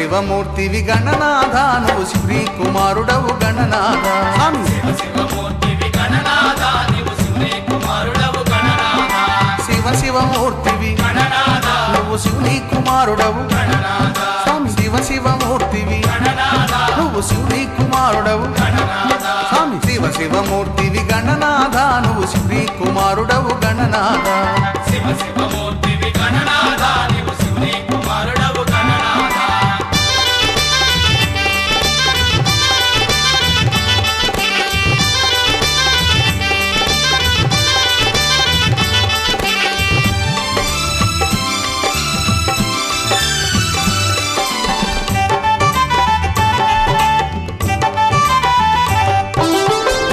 శివమూర్తివి గణనాథ నువ్వు శ్రీ కుమారుడవు గణనాథ శివమూర్తివి గణనాథ నువ్వు శ్రీ కుమారుడవు గణనాథ శివమూర్తివి గణనాథ నువ్వు శివుని కుమారుడవు గణనాథ శివమూర్తివి నువ్వు శివుని కుమారుడవు గణనాథ శివమూర్తివి గణనాథ నువ్వు శ్రీ కుమారుడవు గణనాథ శివమూర్తివి గణనాథ నువ్వు శ్రీ కుమారుడవు గణనాథ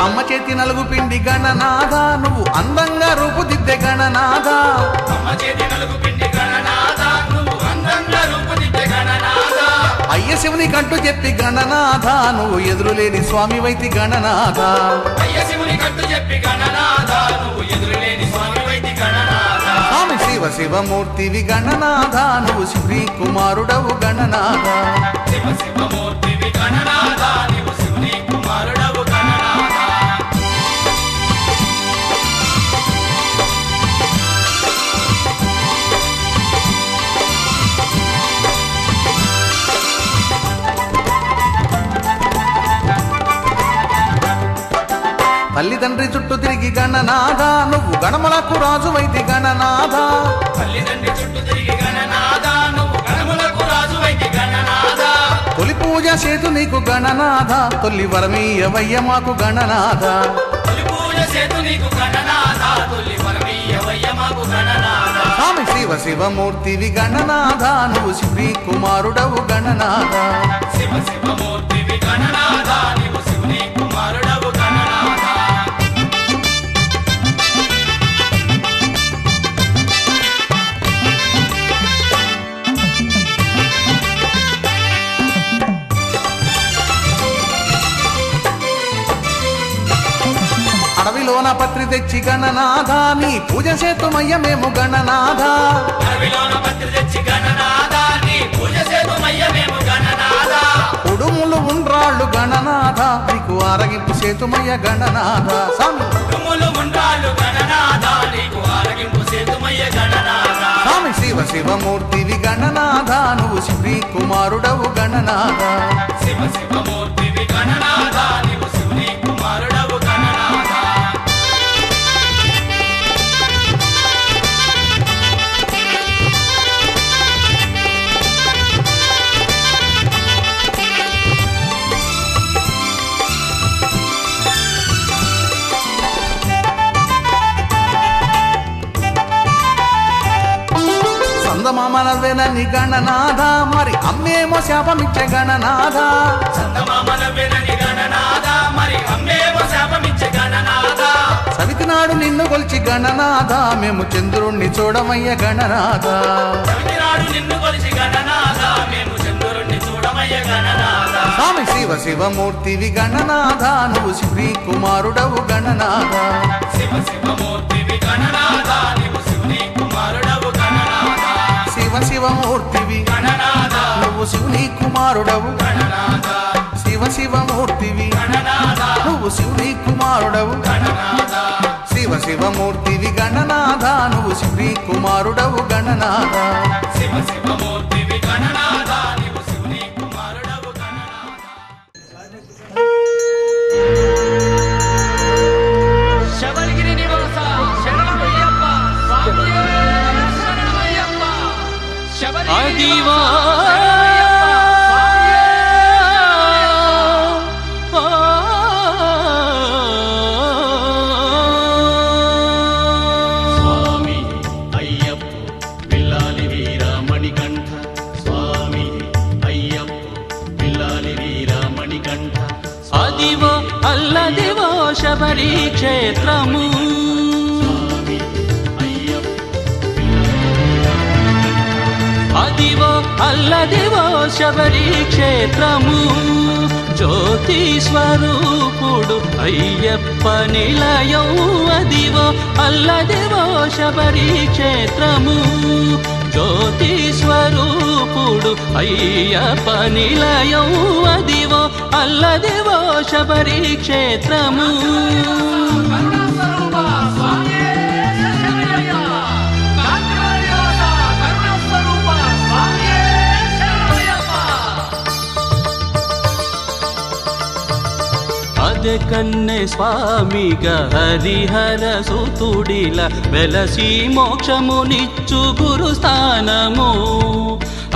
అమ్మ చేతి నలుగు పిండి గణనాథ నువ్వు అందంగా రూపుదిద్దే గణనాథ అమ్మ చేతి నలుగు పిండి గణనాథ నువ్వు అందంగా రూపుదిద్దే గణనాథ అయ్య శివుని కంటూ చెప్పి గణనాథ నువ్వు ఎదురులేని స్వామి వైతి గణనాథ అయ్య శివుని కట్టు చెప్పి గణనాథ నువ్వు ఎదురులేని స్వామి వైతి గణనాథ స్వామి శివమూర్తివి గణనాథ నువ్వు శ్రీ కుమారుడవు గణనాథ శివమూర్తివి గణనాథ నువ్వు శ్రీ కుమారుడవు గణనాథ తల్లిదండ్రి చుట్టూ తిరిగి గణనాథ నువ్వు గణములకు రాజు వైతి గణనాథ తల్లిదండ్రి చుట్టూ తిరిగి గణనాథ నువ్వు గణములకు రాజు వైతి గణనాథ తొలి పూజ చేతు నీకు గణనాథ తొలి వరమీయవయ్య మాకు గణనాథ తొలి పూజ చేతు నీకు గణనాథ తొలి వరమీయవయ్య మాకు గణనాథ స్వామి శివమూర్తివి గణనాథ నువ్వు శ్రీ కుమారుడవు గణనాథ శివమూర్తివి గణనాథ నువ్వు శ్రీ కుమారుడవు గణనాథ అడవిలోన పత్రి తెచ్చి గణనాథ నీ పూజ చేతుమయ్య మేము గణనాథ అడవిలోన పత్రి తెచ్చి గణనాథ నీ పూజ చేతుమయ్య మేము గణనాథ ఉడుములు ఉండ్రాళ్ళు గణనాథ నీకు ఆరగింపు చేతుమయ్య గణనాథ స్వామి తుమ్ములు ఉండ్రాళ్ళు గణనాథ నీకు ఆరగింపు చేతుమయ్య గణనాథ స్వామి శివమూర్తివి గణనాథ నువ్వు శ్రీ కుమారుడవు గణనాథ శివమూర్తివి గణనాథ నువ్వు శ్రీ కుమారుడవు గణనాథ చందమామనవేనని గణనాథ మరి అమ్మేమో శాపమిచ్చే గణనాథ చందమామనవేనని గణనాథ మరి అమ్మేమో శాపమిచ్చే గణనాథ సవితి నాడు నిన్ను కొలిచి గణనాథ మేము చంద్రుణ్ణి చూడమయ్య గణనాథ సవితి నాడు నిన్ను కొలిచి గణనాథ మేము చంద్రుణ్ణి చూడమయ్య గణనాథ స్వామి శివమూర్తివి గణనాథ నువ్వు శ్రీ కుమారుడవు గణనాథ శివమూర్తివి గణనాథ నువ్వు శ్రీ కుమారుడవు గణనాథ శివమూర్తివి గణనాథ నువ్వు శివుని కుమారుడవు గణనాథ శివమూర్తివి గణనాథ నువ్వు శివుని కుమారుడవు గణనాథ శివమూర్తివి గణనాథ నువ్వు శ్రీ కుమారుడవు గణనాథ శివమూర్తివి గణనాథ నువ్వు శ్రీ కుమారుడవు గణనాథ శబరిగిరి నివాస శరణమయ్యప్ప స్వామియే శరణమయ్యప్ప శబరిగిరి నివాస అల్లదివో శబరి క్షేత్రము అదివో అల్లదివో శబరి క్షేత్రము జ్యోతి స్వరూపుడు అయ్యప్ప నిలయం అదివో అల్లదివో శబరి క్షేత్రము జ్యోతి స్వరూపుడు అయ్యప్ప నిలయం అదివో అల్లదివో శబరి క్షేత్రము. అదే కన్నె స్వామిగా హరిహర సుతుడిల వెలసి మోక్షమునిచ్చు గురుస్థానము.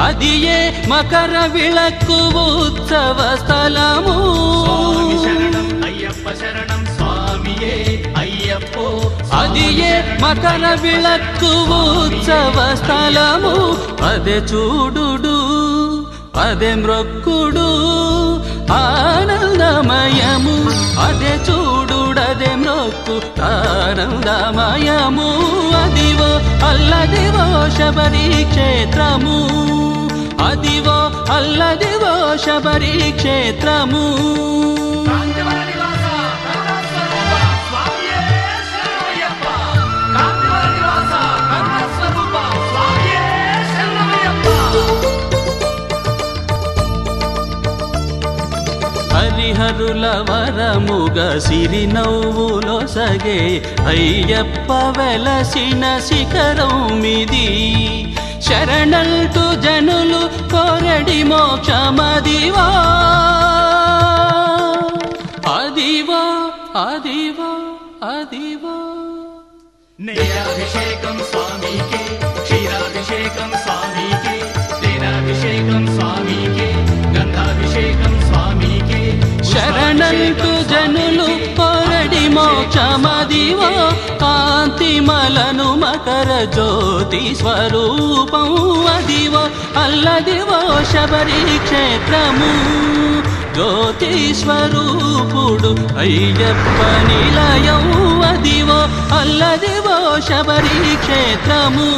అది ఏ మకర విళక్కు ఉత్సవ స్థలము. అది ఏ మకర విళక్కు ఉత్సవ స్థలము. అదే చూడుడు అదే మ్రొక్కుడు ఆనందమయము. అదే చూడుడదే మ్రొక్కు ఆనందమయము. అదివో అల్లదివో శబరి క్షేత్రము. అదివో అల్లదివో శబరి క్షేత్రము. హరిహరుల వరముగ సిరి నవ్వులో సగే అయ్యప్ప వెలసిన శిఖరమిది. శరణంటూ జనులు కోరడి మోక్షమదివో. అదివో అదివో అదివో. నేరాభిషేకం స్వామికే, క్షీరాభిషేకం స్వామికే, తేనాభిషేకం స్వామికే, గంధాభిషేకం స్వామికే. శరణంటూ జనులు కోరడి మోక్షమదివో. కాంతిమలను మకర జ్యోతి స్వరూపం అదివో అల్లదివో శబరి క్షేత్రము. జ్యోతి స్వరూపుడు అయ్యప్ప నిలయం అదివో అల్లదివో శబరి క్షేత్రము.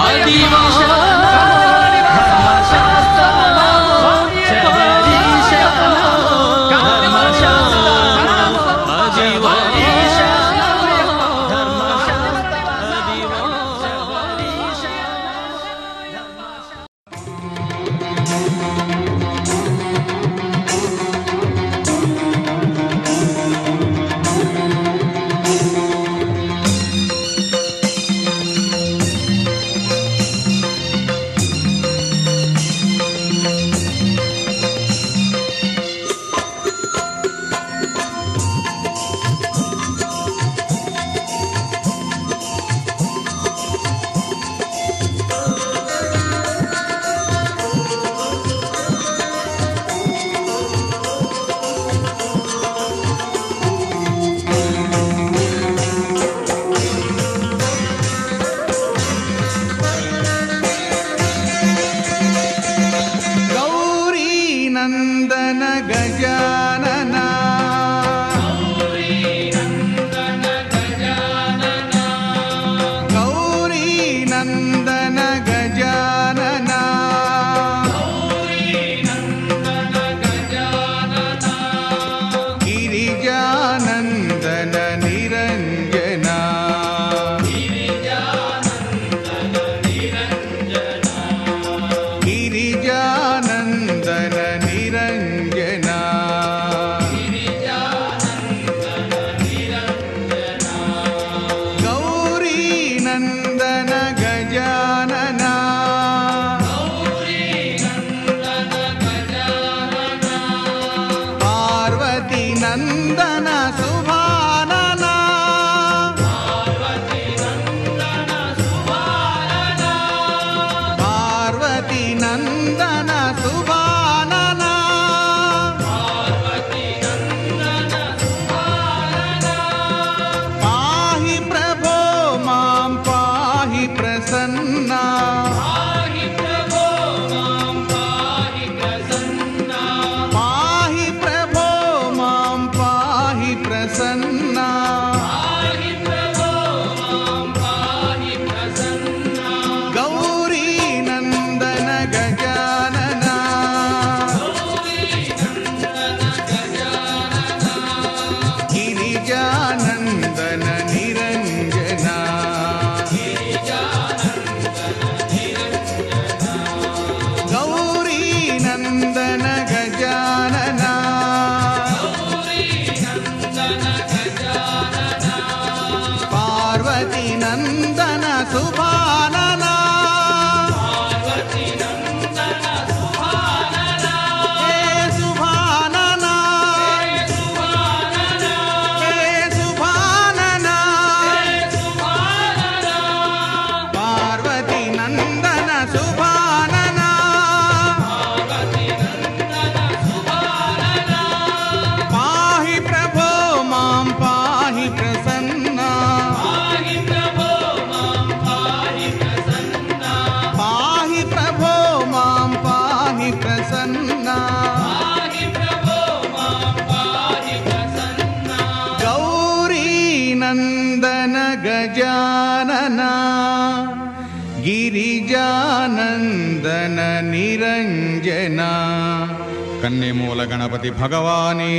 అదివో నందన గజానన గిరిజానందన నిరంజన కన్నెమూల గణపతి భగవానే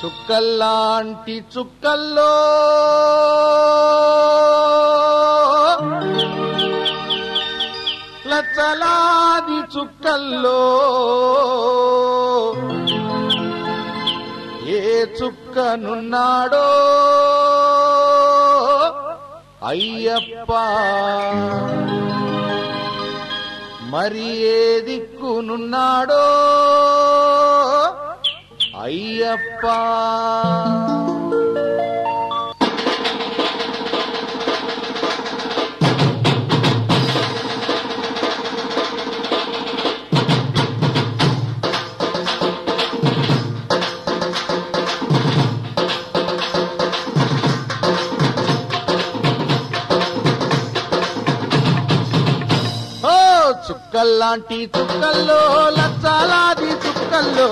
చుక్కల్లాంటి చుక్కల్లో లచ్చలాది చుక్కల్లో ఏ చుక్కనున్నాడో అయ్యప్ప మరి ఏ దిక్కునున్నాడో అయ్యప్ప చుక్కల్లాంటి చుక్కల్లో లచ్చలాది చుక్కల్లో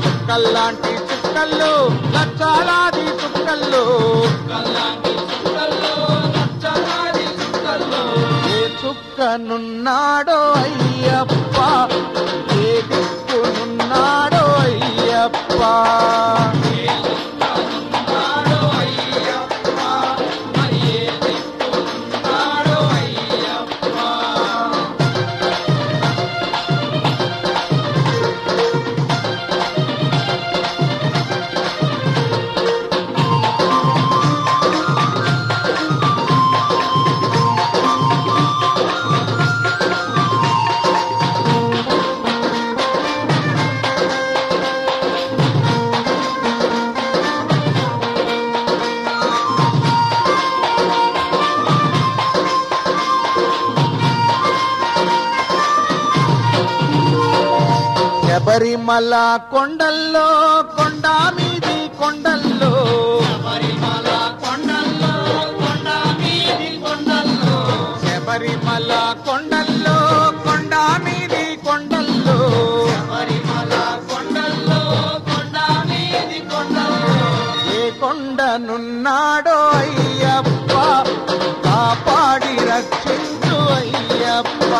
చుక్కల్లాంటి చుక్కల్లో లచ్చలాది చుక్కల్లో ఏ చుక్కనున్నాడో అయ్యప్ప ఏ దిక్కునున్నాడో అయ్యప్ప శబరిమల కొండల్లో కొండ మీది కొండల్లో శబరిమల కొండల్లో కొండ మీది కొండల్లో శబరిమల కొండల్లో కొండ మీది కొండల్లో శబరిమల కొండల్లో కొండ మీది కొండల్లో ఏ కొండనున్నాడో అయ్యప్ప కాపాడి రక్షించు అయ్యప్ప